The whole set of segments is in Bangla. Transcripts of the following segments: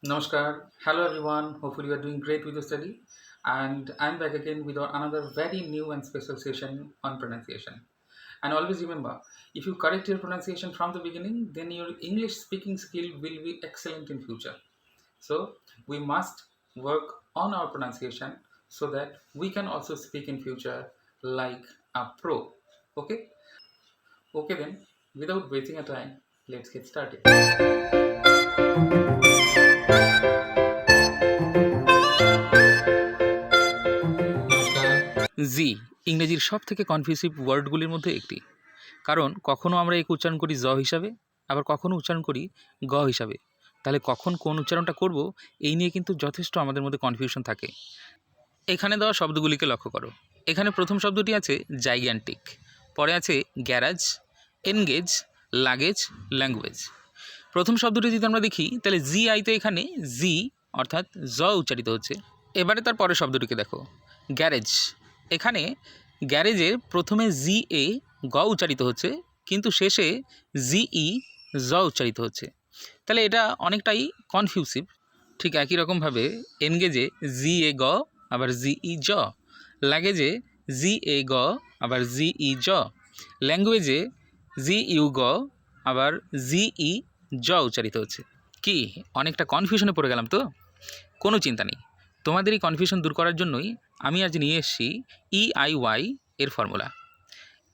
Namaskar. Hello everyone. Hopefully you are doing great with your study. And I'm back again with another very new and special session on pronunciation. And always remember, if you correct your pronunciation from the beginning, then your English speaking skill will be excellent in future. So we must work on our pronunciation so that we can also speak in future like a pro. Okay? Okay then, without wasting a time, let's get started. নমস্কার। জি ইংরেজির সব থেকে কনফিউসিভ ওয়ার্ডগুলির মধ্যে একটি, কারণ কখনও আমরা একে উচ্চারণ করি জ হিসাবে, আবার কখনও উচ্চারণ করি গ হিসাবে। তাহলে কখন কোন উচ্চারণটা করব এই নিয়ে কিন্তু যথেষ্ট আমাদের মধ্যে কনফিউশন থাকে। এখানে দেওয়া শব্দগুলিকে লক্ষ্য করো। এখানে প্রথম শব্দটি আছে জাইগ্যান্টিক, পরে আছে গ্যারাজ, এনগেজ, লাগেজ, ল্যাঙ্গুয়েজ। প্রথম শব্দটি যদি আমরা দেখি তাহলে জি আইতে এখানে জি অর্থাৎ জ উচ্চারিত হচ্ছে। এবারে তার পরের শব্দটিকে দেখো, গ্যারেজ। এখানে গ্যারেজের প্রথমে জি এ গ উচ্চারিত হচ্ছে, কিন্তু শেষে জি ই জ উচ্চারিত হচ্ছে। তাহলে এটা অনেকটাই কনফিউসিভ। ঠিক একই রকমভাবে এনগেজে জি এ গ আবার জি ই জ, লাগেজে জি এ গ আবার জি ই জ, ল্যাঙ্গুয়েজে জি ইউ গ আবার জি ই জ উচ্চারিত হচ্ছে। কি অনেকটা কনফিউশনে পড়ে গেলাম তো? কোনো চিন্তা নেই, তোমাদের এই কনফিউশন দূর করার জন্যই আমি আজ নিয়ে এসেছি EIY এর ফর্মুলা।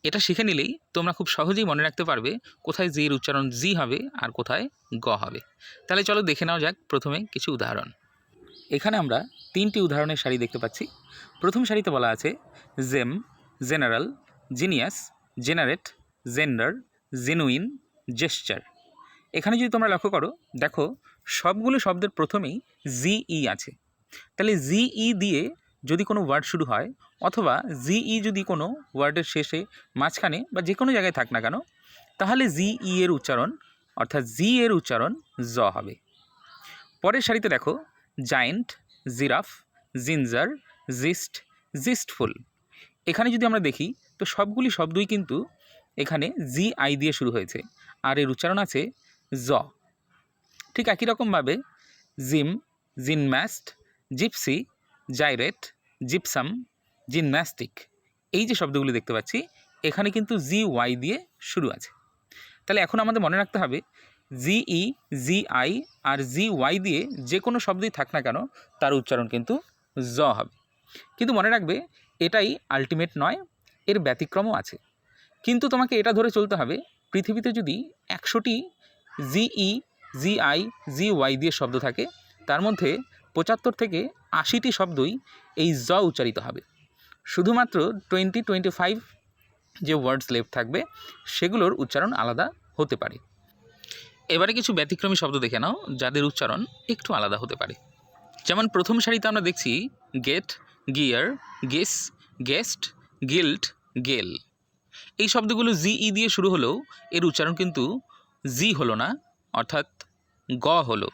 এটা শিখে নিলেই তোমরা খুব সহজেই মনে রাখতে পারবে কোথায় জি এর উচ্চারণ জি হবে আর কোথায় গ হবে। তাহলে চলো দেখে নেওয়া যাক প্রথমে কিছু উদাহরণ। এখানে আমরা তিনটি উদাহরণের সারি দেখতে পাচ্ছি। প্রথম সারিতে বলা আছে gem, general, genius, generate, gender, genuine, gesture. এখানে যদি তোমরা লক্ষ্য করো, দেখো সবগুলো শব্দের প্রথমেই জিই আছে। তাহলে জিই দিয়ে যদি কোনো ওয়ার্ড শুরু হয়, অথবা জিই যদি কোনো ওয়ার্ডের শেষে, মাঝখানে বা যে কোনো জায়গায় থাক না কেন, তাহলে জিই এর উচ্চারণ অর্থাৎ জি এর উচ্চারণ জ হবে। পরের সারিতে দেখো জায়েন্ট, জিরাফ, জিঞ্জার, জিস্ট, জিস্টফুল। এখানে যদি আমরা দেখি তো সবগুলি শব্দই কিন্তু এখানে জিআই দিয়ে শুরু হয়েছে, আর এর উচ্চারণ আছে জ। ঠিক একই রকমভাবে জিম, জিনম্যাস্ট, জিপসি, জাইরেট, জিপসাম, জিমন্যাস্টিক, এই যে শব্দগুলি দেখতে পাচ্ছি এখানে কিন্তু জিওয়াই দিয়ে শুরু আছে। তাহলে এখন আমাদের মনে রাখতে হবে জিই, জিআই আর জিওয়াই দিয়ে যে কোনো শব্দই থাক না কেন তার উচ্চারণ কিন্তু জ হবে। কিন্তু মনে রাখবে এটাই আলটিমেট নয়, এর ব্যতিক্রমও আছে। কিন্তু তোমাকে এটা ধরে চলতে হবে, পৃথিবীতে যদি 100টি জিই, জিআই, জিওয়াই দিয়ে শব্দ থাকে, তার মধ্যে 75 থেকে 80টি শব্দই এই জ উচ্চারিত হবে। শুধুমাত্র 20-25 যে ওয়ার্ডস লেফট থাকবে সেগুলোর উচ্চারণ আলাদা হতে পারে। এবারে কিছু ব্যতিক্রমী শব্দ দেখে নাও যাদের উচ্চারণ একটু আলাদা হতে পারে। যেমন প্রথম সারিতে আমরা দেখছি gate, gear, guess, guest, guilt, gel. এই শব্দগুলো জিই দিয়ে শুরু হলেও এর উচ্চারণ কিন্তু জি হলো না, অর্থাৎ গ হলো।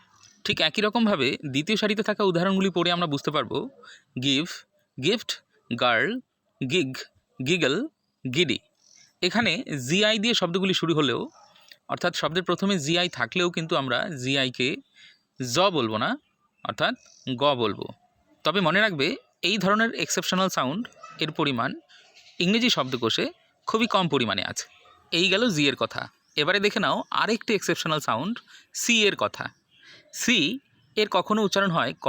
ঠিক একই রকমভাবে দ্বিতীয় সারিতে থাকা উদাহরণগুলি পড়ে আমরা বুঝতে পারবো give, gift, girl, gig, giggle, giddy. এখানে জিআই দিয়ে শব্দগুলি শুরু হলেও, অর্থাৎ শব্দের প্রথমে জিআই থাকলেও কিন্তু আমরা জিআইকে জ বলবো না, অর্থাৎ গ বলবো। তবে মনে রাখবে এই ধরনের এক্সেপশনাল সাউন্ড এর পরিমাণ ইংরেজি শব্দকোষে খুবই কম পরিমাণে আছে। এই গেল জি এর কথা। এবারে দেখে নাও আরেকটি এক্সেপশনাল সাউন্ড সি এর কথা। সি এর কখনো উচ্চারণ হয় ক,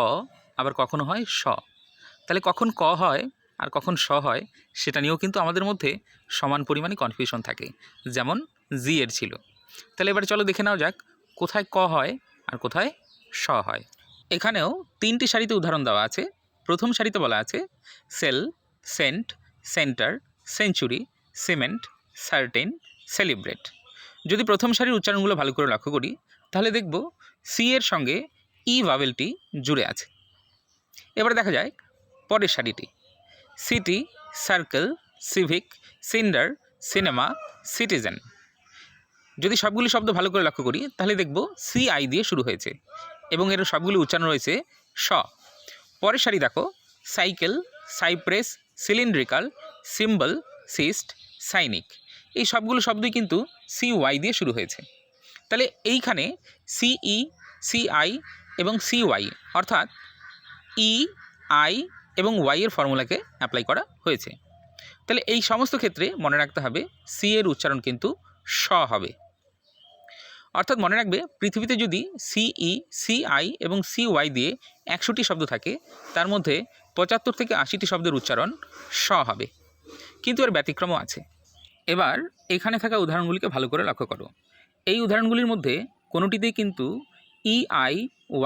আবার কখনো হয় স। তাহলে কখন ক হয় আর কখন স হয় সেটা নিয়েও কিন্তু আমাদের মধ্যে সমান পরিমাণে কনফিউশন থাকে, যেমন জি এর ছিল। তাহলে এবারে চলো দেখে নাও যাক কোথায় ক হয় আর কোথায় স হয়। এখানেও তিনটি সারিতে উদাহরণ দেওয়া আছে। প্রথম সারিতে বলা আছে cell, cent, centre, century, cement, certain, celebrate. যদি প্রথম সারির উচ্চারণগুলো ভালো করে লক্ষ্য করি তাহলে দেখব সি এর সঙ্গে ই ভাওয়েলটি জুড়ে আছে। এবার দেখা যায় পরের সারিটি city, circle, civic, cinder, cinema, citizen. যদি সবগুলি শব্দ ভালো করে লক্ষ্য করি তাহলে দেখব সিআই দিয়ে শুরু হয়েছে এবং এর সবগুলি উচ্চারণ রয়েছে স। পরের সারি দেখো cycle, cypress, cylindrical, symbol, cyst, Sainik. এই সবগুলো শব্দই কিন্তু সিওয়াই দিয়ে শুরু হয়েছে। তাহলে এইখানে সিই, সিআই, এবং CY অর্থাৎ EI এবং Y এর ফর্মুলাকে অ্যাপ্লাই করা হয়েছে। তাহলে এই সমস্ত ক্ষেত্রে মনে রাখতে হবে সি এর উচ্চারণ কিন্তু স হবে। অর্থাৎ মনে রাখবে পৃথিবীতে যদি CE, CI এবং CY দিয়ে 100টি শব্দ থাকে, তার মধ্যে 75 থেকে 80টি শব্দের উচ্চারণ স হবে, কিন্তু এর ব্যতিক্রমও আছে। এবার এখানে থাকা উদাহরণগুলিকে ভালো করে লক্ষ্য করো। এই উদাহরণগুলির মধ্যে কোনোটিতেই কিন্তু EI,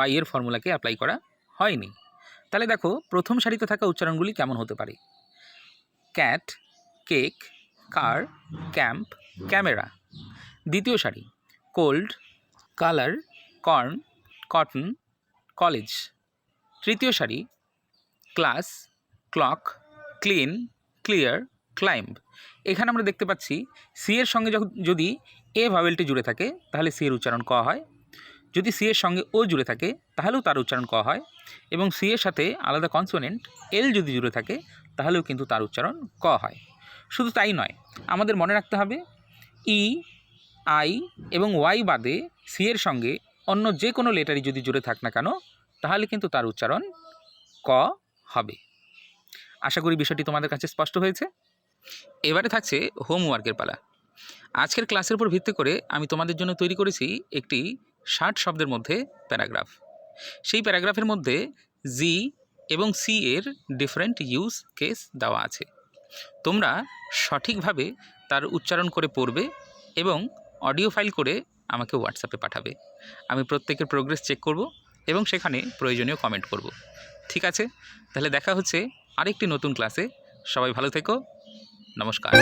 Y এর ফর্মুলাকে অ্যাপ্লাই করা হয়নি। তাহলে দেখো প্রথম সারিতে থাকা উচ্চারণগুলি কেমন হতে পারে। ক্যাট, কেক, কার, ক্যাম্প, ক্যামেরা। দ্বিতীয় সারি cold, colour, corn, cotton, college. তৃতীয় সারি class, clock, clean, clear, climb. এখানে আমরা দেখতে পাচ্ছি সি এর সঙ্গে যদি এ ভাওয়েলটি জুড়ে থাকে তাহলে সি এর উচ্চারণ ক হয়, যদি সি এর সঙ্গে ও জুড়ে থাকে তাহলেও তার উচ্চারণ ক হয়, এবং সি এর সাথে আলাদা কনসোনেন্ট এল যদি জুড়ে থাকে তাহলেও কিন্তু তার উচ্চারণ ক হয়। শুধু তাই নয়, আমাদের মনে রাখতে হবে ই, আই এবং ওয়াই বাদে সি এর সঙ্গে অন্য যে কোনো লেটারই যদি জুড়ে থাক না কেন তাহলে কিন্তু তার উচ্চারণ ক হবে। আশা করি বিষয়টি তোমাদের কাছে স্পষ্ট হয়েছে। এবারে থাকছে হোমওয়ার্কের পালা। আজকের ক্লাসের উপর ভিত্তি করে আমি তোমাদের জন্য তৈরি করেছি একটি 60 শব্দের মধ্যে প্যারাগ্রাফ। সেই প্যারাগ্রাফের মধ্যে জি এবং সি এর ডিফারেন্ট ইউজ কেস দেওয়া আছে। তোমরা সঠিকভাবে তার উচ্চারণ করে পড়বে এবং অডিও ফাইল করে আমাকে হোয়াটসঅ্যাপে পাঠাবে। আমি প্রত্যেকের প্রোগ্রেস চেক করব এবং সেখানে প্রয়োজনীয় কমেন্ট করব। ঠিক আছে, তাহলে দেখা হচ্ছে আরেকটি নতুন ক্লাসে। সবাই ভালো থেকো। নমস্কার।